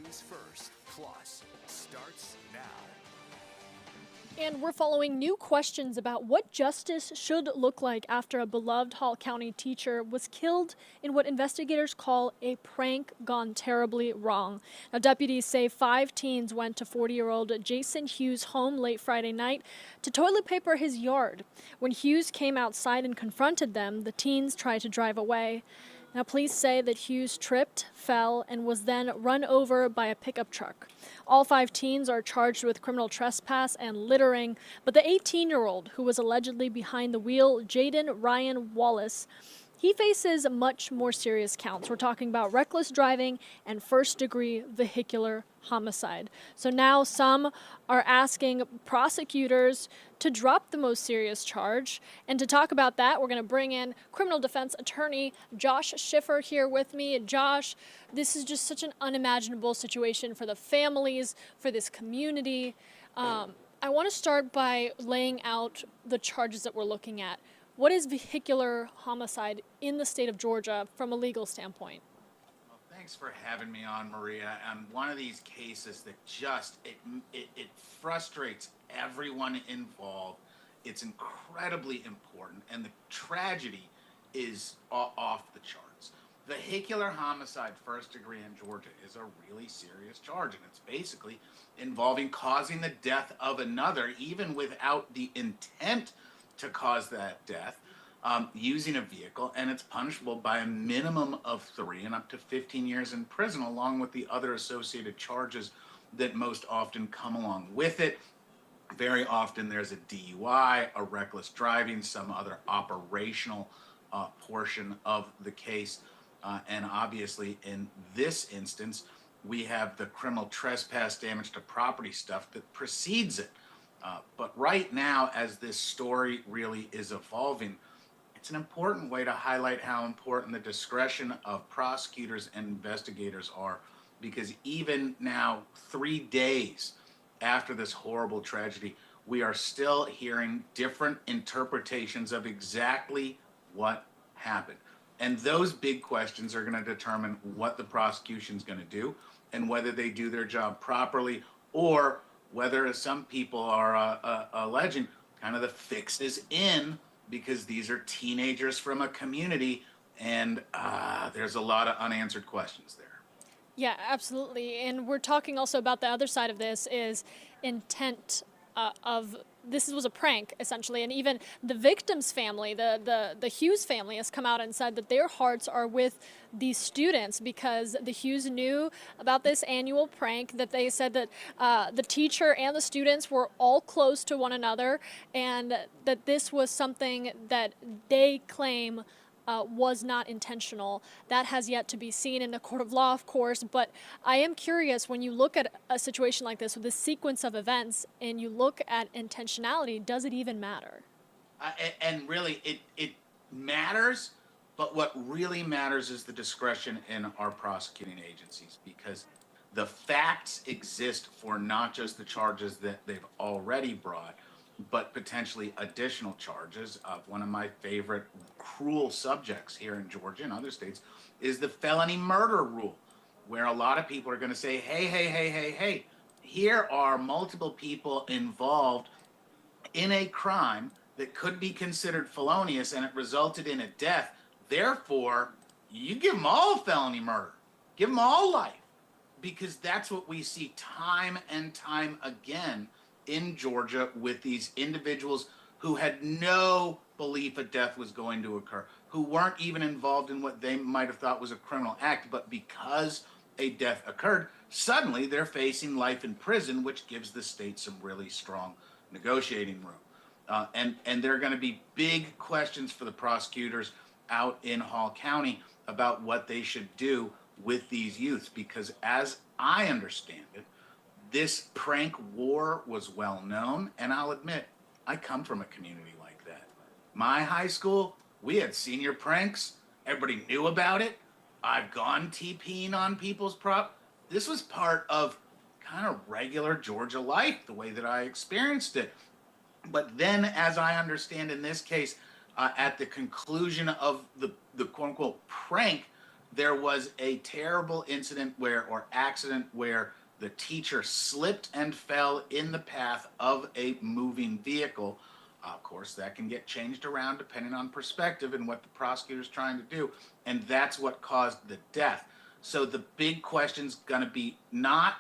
News First Plus starts now. And we're following new questions about what justice should look like after a beloved Hall County teacher was killed in what investigators call a prank gone terribly wrong. Now, deputies say 5 teens went to 40-year-old Jason Hughes' home late Friday night to toilet paper his yard. When Hughes came outside and confronted them, the teens tried to drive away. Now, police say that Hughes tripped, fell, and was then run over by a pickup truck. All 5 teens are charged with criminal trespass and littering, but the 18-year-old who was allegedly behind the wheel, Jaden Ryan Wallace, he faces much more serious counts. We're talking about reckless driving and first-degree vehicular homicide. So now some are asking prosecutors to drop the most serious charge. And to talk about that, we're going to bring in criminal defense attorney Josh Schiffer here with me. Josh, this is just such an unimaginable situation for the families, for this community. I want to start by laying out the charges that we're looking at. What is vehicular homicide in the state of Georgia from a legal standpoint? Well, thanks for having me on, Maria. On one of these cases that just it frustrates everyone involved. It's incredibly important, and the tragedy is off the charts. Vehicular homicide, first degree in Georgia, is a really serious charge, and it's basically involving causing the death of another, even without the intent to cause that death, using a vehicle, and it's punishable by a minimum of 3 and up to 15 years in prison, along with the other associated charges that most often come along with it. Very often there's a DUI, a reckless driving, some other operational portion of the case. And obviously in this instance, we have the criminal trespass, damage to property stuff that precedes it. But right now, as this story really is evolving, it's an important way to highlight how important the discretion of prosecutors and investigators are, because even now, 3 days after this horrible tragedy, we are still hearing different interpretations of exactly what happened. And those big questions are going to determine what the prosecution is going to do and whether they do their job properly, or whether, as some people are alleging, kind of the fix is in because these are teenagers from a community, and there's a lot of unanswered questions there. Yeah, absolutely. And we're talking also about the other side of this is intent of this was a prank, essentially. And even the victim's family, the Hughes family, has come out and said that their hearts are with these students because the Hughes knew about this annual prank, that they said that the teacher and the students were all close to one another, and that this was something that they claim was not intentional. That has yet to be seen in the court of law, of course, but I am curious, when you look at a situation like this with this sequence of events and you look at intentionality, does it even matter? And really, it matters, but what really matters is the discretion in our prosecuting agencies, because the facts exist for not just the charges that they've already brought, but potentially additional charges. One of my favorite cruel subjects here in Georgia and other states is the felony murder rule, where a lot of people are going to say, hey, here are multiple people involved in a crime that could be considered felonious and it resulted in a death. Therefore, you give them all felony murder, give them all life, because that's what we see time and time again in Georgia with these individuals who had no belief a death was going to occur, who weren't even involved in what they might have thought was a criminal act, but because a death occurred, suddenly they're facing life in prison, which gives the state some really strong negotiating room. And there are going to be big questions for the prosecutors out in Hall County about what they should do with these youths, because as I understand it, this prank war was well known, and I'll admit, I come from a community like that. My high school, we had senior pranks. Everybody knew about it. I've gone TPing on people's prop. This was part of kind of regular Georgia life, the way that I experienced it. But then, as I understand in this case, at the conclusion of the quote-unquote prank, there was a terrible incident or accident where the teacher slipped and fell in the path of a moving vehicle. Of course, that can get changed around depending on perspective and what the prosecutor's trying to do. And that's what caused the death. So the big question's going to be not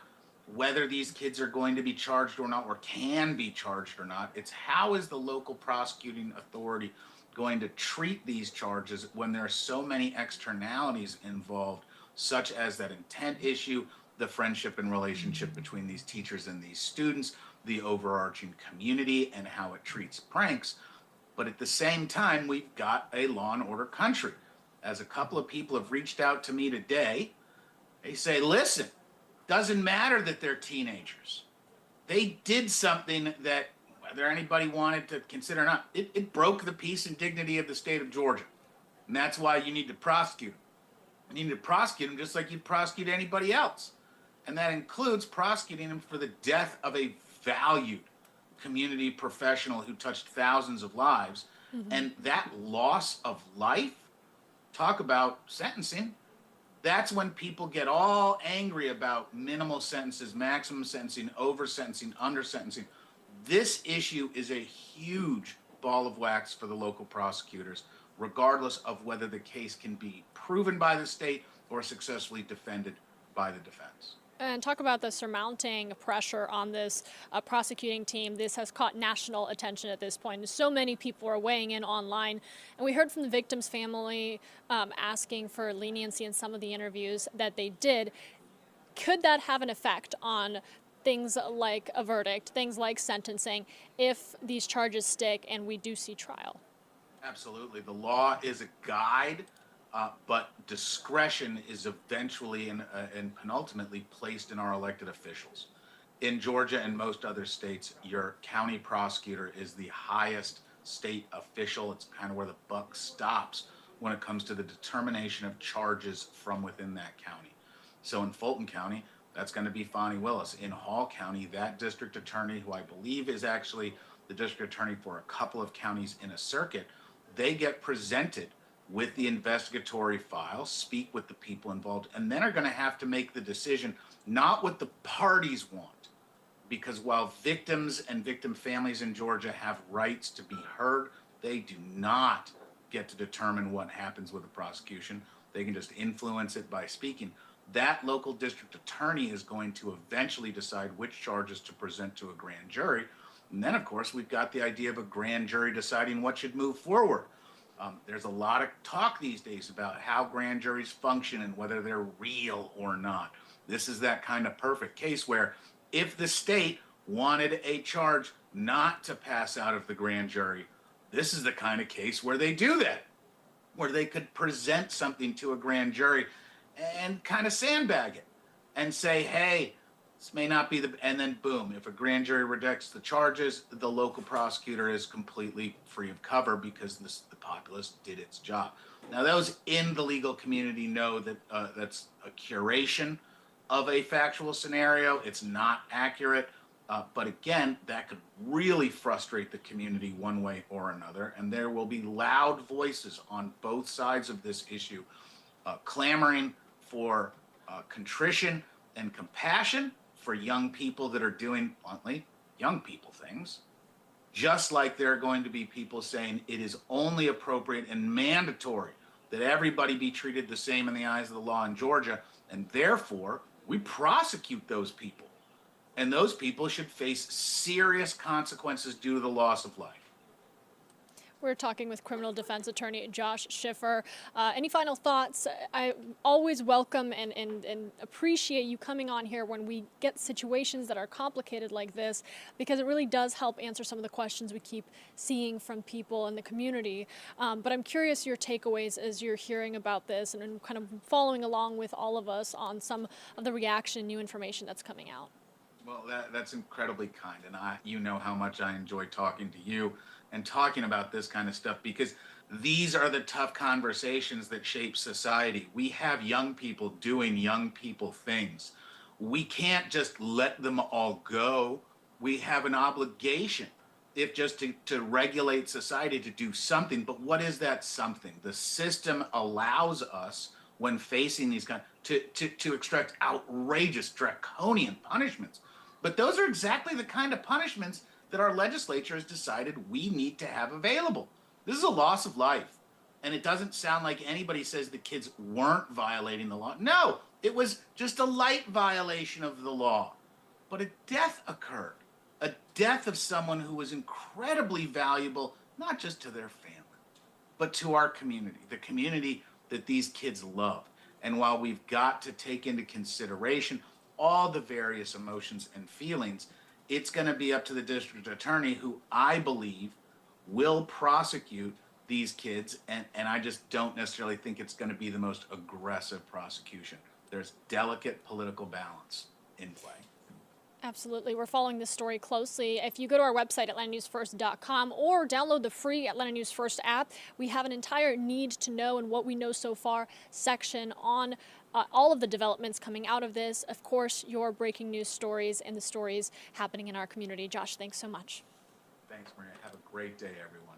whether these kids are going to be charged or not, or can be charged or not. It's how is the local prosecuting authority going to treat these charges when there are so many externalities involved, such as that intent issue, the friendship and relationship between these teachers and these students, the overarching community and how it treats pranks. But at the same time, we've got a law and order country. As a couple of people have reached out to me today, they say, listen, doesn't matter that they're teenagers. They did something that, whether anybody wanted to consider or not, it broke the peace and dignity of the state of Georgia. And that's why you need to prosecute them. You need to prosecute them just like you'd prosecute anybody else. And that includes prosecuting them for the death of a valued community professional who touched thousands of lives. Mm-hmm. And that loss of life, talk about sentencing, that's when people get all angry about minimal sentences, maximum sentencing, over sentencing, under sentencing. This issue is a huge ball of wax for the local prosecutors, regardless of whether the case can be proven by the state or successfully defended by the defense. And talk about the surmounting pressure on this prosecuting team. This has caught national attention at this point. So many people are weighing in online. And we heard from the victim's family asking for leniency in some of the interviews that they did. Could that have an effect on things like a verdict, things like sentencing, if these charges stick and we do see trial? Absolutely. The law is a guide. But discretion is eventually and penultimately placed in our elected officials. In Georgia and most other states, your county prosecutor is the highest state official. It's kind of where the buck stops when it comes to the determination of charges from within that county. So in Fulton County, that's going to be Fonnie Willis. In Hall County, that district attorney, who I believe is actually the district attorney for a couple of counties in a circuit, they get presented with the investigatory file, speak with the people involved, and then are going to have to make the decision, not what the parties want. Because while victims and victim families in Georgia have rights to be heard, they do not get to determine what happens with the prosecution. They can just influence it by speaking. That local district attorney is going to eventually decide which charges to present to a grand jury. And then, of course, we've got the idea of a grand jury deciding what should move forward. There's a lot of talk these days about how grand juries function and whether they're real or not. This is that kind of perfect case where if the state wanted a charge not to pass out of the grand jury, this is the kind of case where they do that, where they could present something to a grand jury and kind of sandbag it and say, hey, this may not be and then boom, if a grand jury rejects the charges, the local prosecutor is completely free of cover because the populace did its job. Now, those in the legal community know that that's a curation of a factual scenario. It's not accurate. But again, that could really frustrate the community one way or another. And there will be loud voices on both sides of this issue clamoring for contrition and compassion for young people that are doing, bluntly, young people things, just like there are going to be people saying it is only appropriate and mandatory that everybody be treated the same in the eyes of the law in Georgia, and therefore we prosecute those people. And those people should face serious consequences due to the loss of life. We're talking with criminal defense attorney Josh Schiffer. Any final thoughts? I always welcome and appreciate you coming on here when we get situations that are complicated like this, because it really does help answer some of the questions we keep seeing from people in the community. But I'm curious your takeaways as you're hearing about this and kind of following along with all of us on some of the reaction, new information that's coming out. Well, that's incredibly kind. And you know how much I enjoy talking to you and talking about this kind of stuff, because these are the tough conversations that shape society. We have young people doing young people things. We can't just let them all go. We have an obligation, if just to regulate society, to do something. But what is that something? The system allows us when facing these kind to extract outrageous draconian punishments. But those are exactly the kind of punishments that our legislature has decided we need to have available. This is a loss of life. And it doesn't sound like anybody says the kids weren't violating the law. No, it was just a light violation of the law. But a death occurred, a death of someone who was incredibly valuable, not just to their family, but to our community, the community that these kids love. And while we've got to take into consideration all the various emotions and feelings, it's going to be up to the district attorney, who I believe will prosecute these kids. And I just don't necessarily think it's going to be the most aggressive prosecution. There's delicate political balance in play. Absolutely. We're following this story closely. If you go to our website, atlantanewsfirst.com, or download the free Atlanta News First app, we have an entire need to know and what we know so far section on all of the developments coming out of this. Of course, your breaking news stories and the stories happening in our community. Josh, thanks so much. Thanks, Maria. Have a great day, everyone.